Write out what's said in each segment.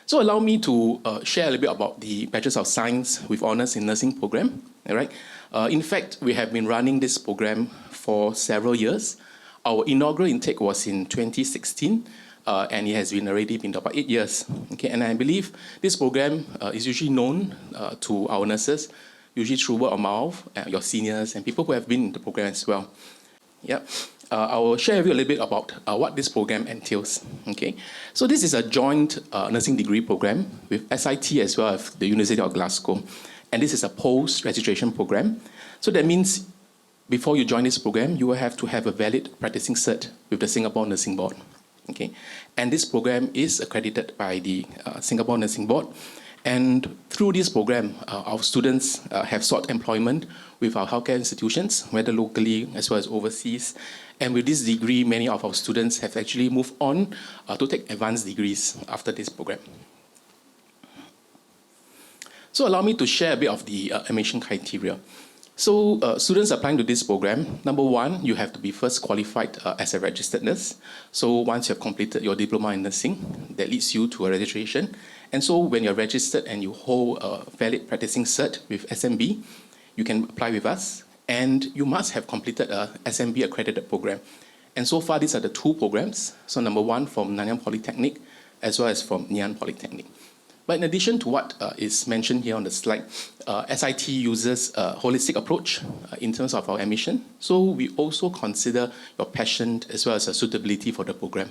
So allow me to share a little bit about the Bachelor of Science with Honours in Nursing program. All right. In fact, we have been running this program for several years. Our inaugural intake was in 2016, and it has already been about 8 years. Okay, and I believe this program is usually known to our nurses, usually through word of mouth, your seniors, and people who have been in the program as well. Yep. I will share with you a little bit about what this program entails. Okay, so this is a joint nursing degree program with SIT as well as the University of Glasgow, and this is a post-registration program. So that means before you join this program, you will have to have a valid practicing cert with the Singapore Nursing Board. Okay, and this program is accredited by the Singapore Nursing Board. And through this program, our students have sought employment with our healthcare institutions, whether locally as well as overseas. And with this degree, many of our students have actually moved on to take advanced degrees after this program. So allow me to share a bit of the admission criteria. So students applying to this program, number one, you have to be first qualified as a registered nurse. So once you have completed your diploma in nursing, that leads you to a registration. And so when you're registered and you hold a valid practicing cert with SMB, you can apply with us. And you must have completed a SMB accredited program. And so far, these are the two programs. So number one from Nanyang Polytechnic, as well as from Ngee Polytechnic. But in addition to what is mentioned here on the slide, SIT uses a holistic approach in terms of our admission. So we also consider your passion as well as a suitability for the program.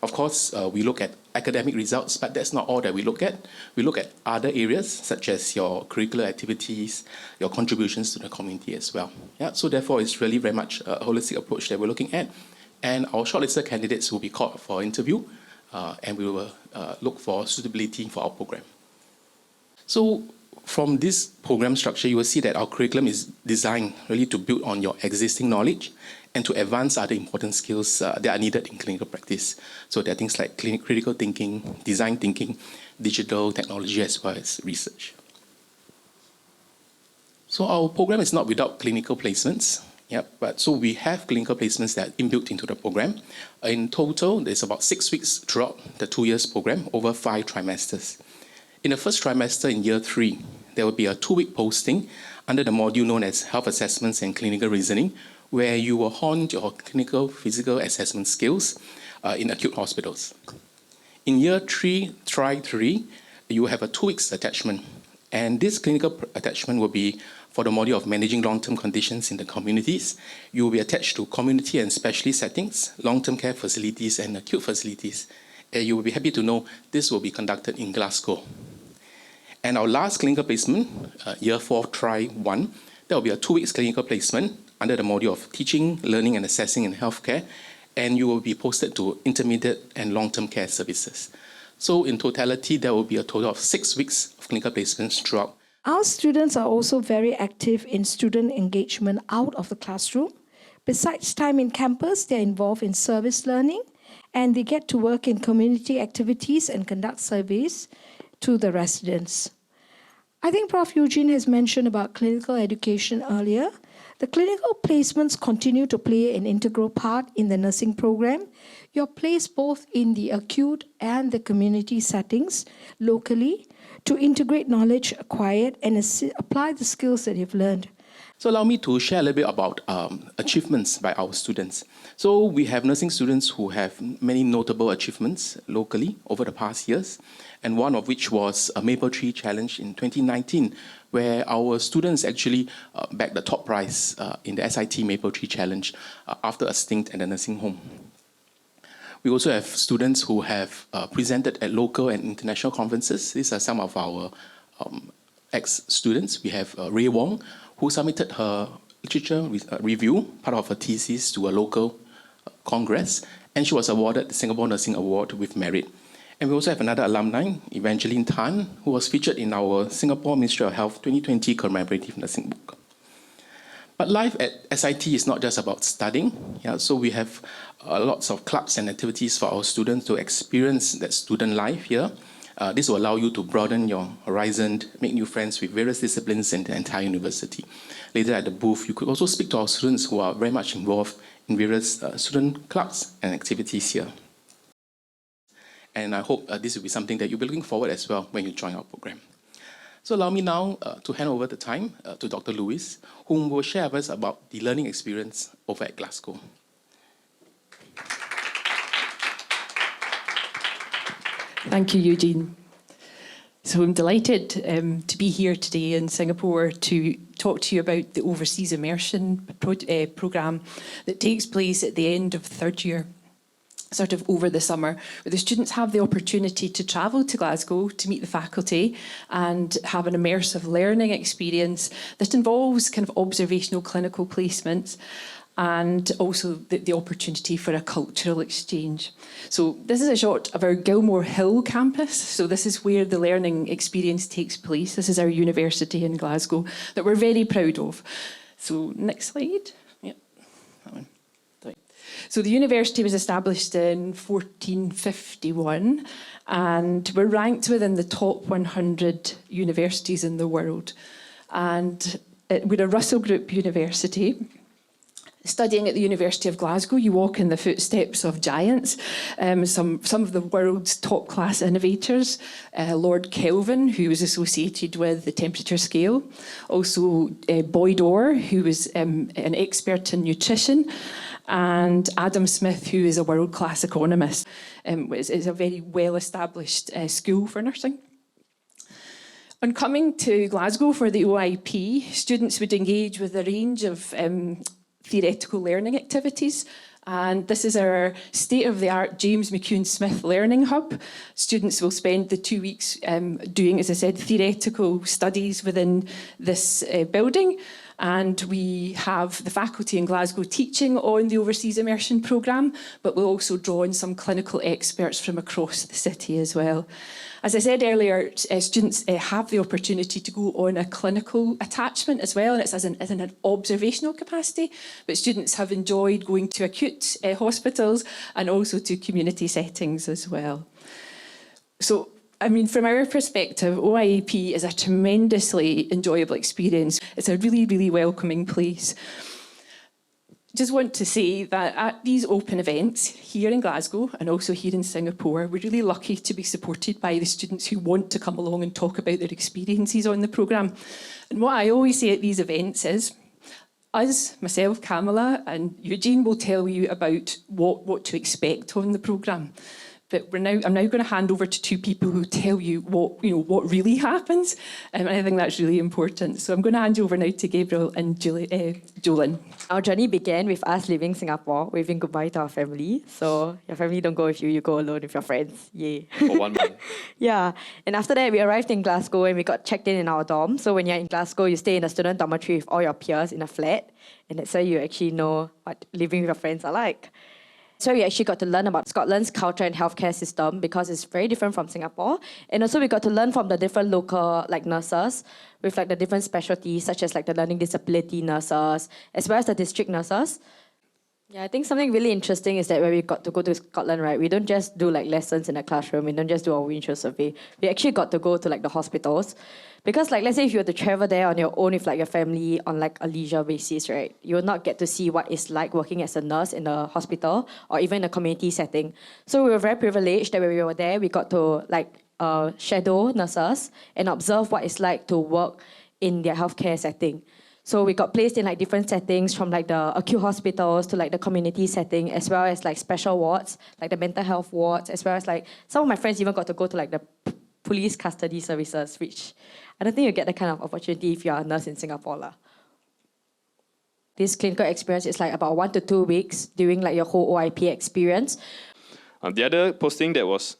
Of course, we look at academic results, but that's not all that we look at. We look at other areas, such as your curricular activities, your contributions to the community as well. Yeah, so therefore, it's really very much a holistic approach that we're looking at. And our shortlisted candidates will be called for interview, and we will look for suitability for our program. So from this program structure, you will see that our curriculum is designed really to build on your existing knowledge and to advance other important skills that are needed in clinical practice. So there are things like critical thinking, design thinking, digital technology, as well as research. So our program is not without clinical placements. But so we have clinical placements that are inbuilt into the program. In total, there's about 6 weeks throughout the 2 years program over 5 trimesters. In the first trimester in year 3, there will be a 2-week posting under the module known as Health Assessments and Clinical Reasoning, where you will hone your clinical physical assessment skills in acute hospitals. In year 3, try 3, you will have a 2 weeks attachment. And this clinical attachment will be for the module of managing long-term conditions in the communities. You will be attached to community and specialist settings, long-term care facilities, and acute facilities. You will be happy to know this will be conducted in Glasgow. And our last clinical placement, year 4, try 1, there will be a 2 weeks clinical placement under the module of teaching, learning, and assessing in healthcare, and you will be posted to intermediate and long-term care services. So in totality, there will be a total of 6 weeks of clinical placements throughout. Our students are also very active in student engagement out of the classroom. Besides time in campus, they're involved in service learning, and they get to work in community activities and conduct surveys to the residents. I think Prof. Eugene has mentioned about clinical education earlier. The clinical placements continue to play an integral part in the nursing program. You're placed both in the acute and the community settings locally to integrate knowledge acquired and apply the skills that you've learned. So allow me to share a little bit about achievements by our students. So we have nursing students who have many notable achievements locally over the past years, and one of which was a Maple Tree Challenge in 2019, where our students actually bagged the top prize in the SIT Maple Tree Challenge after a stint at the nursing home. We also have students who have presented at local and international conferences. These are some of our ex-students. We have Ray Wong, who submitted her literature review, part of her thesis, to a local congress, and she was awarded the Singapore Nursing Award with merit. And we also have another alumni, Evangeline Tan, who was featured in our Singapore Ministry of Health 2020 commemorative nursing book. But life at SIT is not just about studying. So we have lots of clubs and activities for our students to experience that student life here. This will allow you to broaden your horizon, make new friends with various disciplines in the entire university. Later at the booth, you could also speak to our students who are very much involved in various student clubs and activities here. And I hope this will be something that you'll be looking forward as well when you join our program. So allow me now to hand over the time to Dr. Lewis, whom will share with us about the learning experience over at Glasgow. Thank you, Eugene. So I'm delighted to be here today in Singapore to talk to you about the Overseas Immersion programme that takes place at the end of third year, sort of over the summer, where the students have the opportunity to travel to Glasgow to meet the faculty and have an immersive learning experience that involves kind of observational clinical placements and also the opportunity for a cultural exchange. So this is a shot of our Gilmore Hill campus. So this is where the learning experience takes place. This is our university in Glasgow that we're very proud of. So next slide. Yep, that one. Right. So the university was established in 1451 and we're ranked within the top 100 universities in the world. And we're a Russell Group university. Studying at the University of Glasgow, you walk in the footsteps of giants, some of the world's top-class innovators, Lord Kelvin, who was associated with the temperature scale, also Boyd Orr, who was an expert in nutrition, and Adam Smith, who is a world-class economist. It's a very well-established school for nursing. On coming to Glasgow for the OIP, students would engage with a range of theoretical learning activities. And this is our state-of-the-art James McEwen Smith Learning Hub. Students will spend the 2 weeks doing, as I said, theoretical studies within this building. And we have the faculty in Glasgow teaching on the Overseas Immersion programme, but we'll also draw in some clinical experts from across the city as well. As I said earlier, students have the opportunity to go on a clinical attachment as well, and it's as an observational capacity, but students have enjoyed going to acute hospitals and also to community settings as well. So, I mean, from our perspective, OIEP is a tremendously enjoyable experience. It's a really, really welcoming place. Just want to say that at these open events here in Glasgow and also here in Singapore, we're really lucky to be supported by the students who want to come along and talk about their experiences on the programme. And what I always say at these events is, us, myself, Kamala and Eugene will tell you about what to expect on the programme. But I'm now going to hand over to two people who tell you what really happens, and I think that's really important. So I'm going to hand you over now to Gabriel and Jolyn. Our journey began with us leaving Singapore, waving goodbye to our family. So your family don't go with you, you go alone with your friends. Yay. For 1 month. Yeah. And after that, we arrived in Glasgow and we got checked in our dorm. So when you're in Glasgow, you stay in a student dormitory with all your peers in a flat. And that's where you actually know what living with your friends are like. So we actually got to learn about Scotland's culture and healthcare system because it's very different from Singapore. And also we got to learn from the different local nurses with the different specialties such as the learning disability nurses as well as the district nurses. Yeah, I think something really interesting is that when we got to go to Scotland, right, we don't just do lessons in the classroom, we don't just do a windshield survey. We actually got to go to the hospitals. Because let's say if you were to travel there on your own with your family on a leisure basis, right, you will not get to see what it's like working as a nurse in the hospital or even in a community setting. So we were very privileged that when we were there, we got to shadow nurses and observe what it's like to work in their healthcare setting. So we got placed in different settings from the acute hospitals to the community setting as well as special wards, the mental health wards, as well as some of my friends even got to go to the police custody services, which I don't think you get that kind of opportunity if you are a nurse in Singapore. This clinical experience is about 1 to 2 weeks during your whole OIP experience. The other posting that was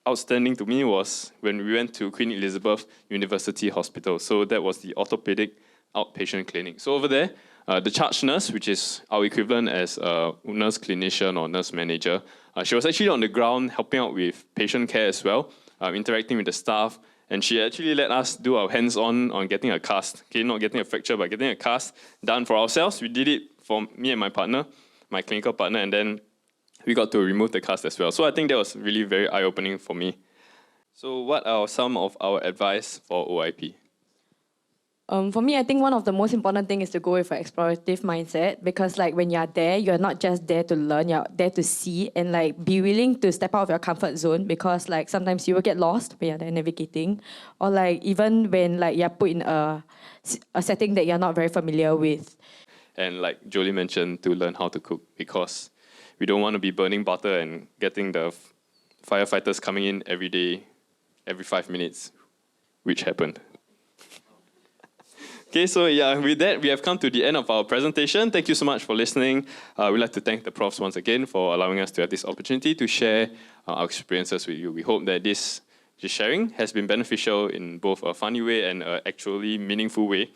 outstanding to me was when we went to Queen Elizabeth University Hospital. So that was the orthopedic outpatient clinic. So over there, the charge nurse, which is our equivalent as a nurse clinician or nurse manager, she was actually on the ground helping out with patient care as well, interacting with the staff. And she actually let us do our hands-on on getting a cast. Okay, not getting a fracture, but getting a cast done for ourselves. We did it for me and my partner, my clinical partner, and then we got to remove the cast as well. So I think that was really very eye-opening for me. So what are some of our advice for OIP? For me, I think one of the most important things is to go with an explorative mindset, because like when you're there, you're not just there to learn, you're there to see and like be willing to step out of your comfort zone, because like sometimes you will get lost when you're there navigating, or like even when like you're put in a setting that you're not very familiar with. And like Jolie mentioned, to learn how to cook, because we don't want to be burning butter and getting the firefighters coming in every day, every 5 minutes, which happened. Okay, so yeah, with that, we have come to the end of our presentation. Thank you so much for listening. We'd like to thank the profs once again for allowing us to have this opportunity to share our experiences with you. We hope that this sharing has been beneficial in both a funny way and an actually meaningful way.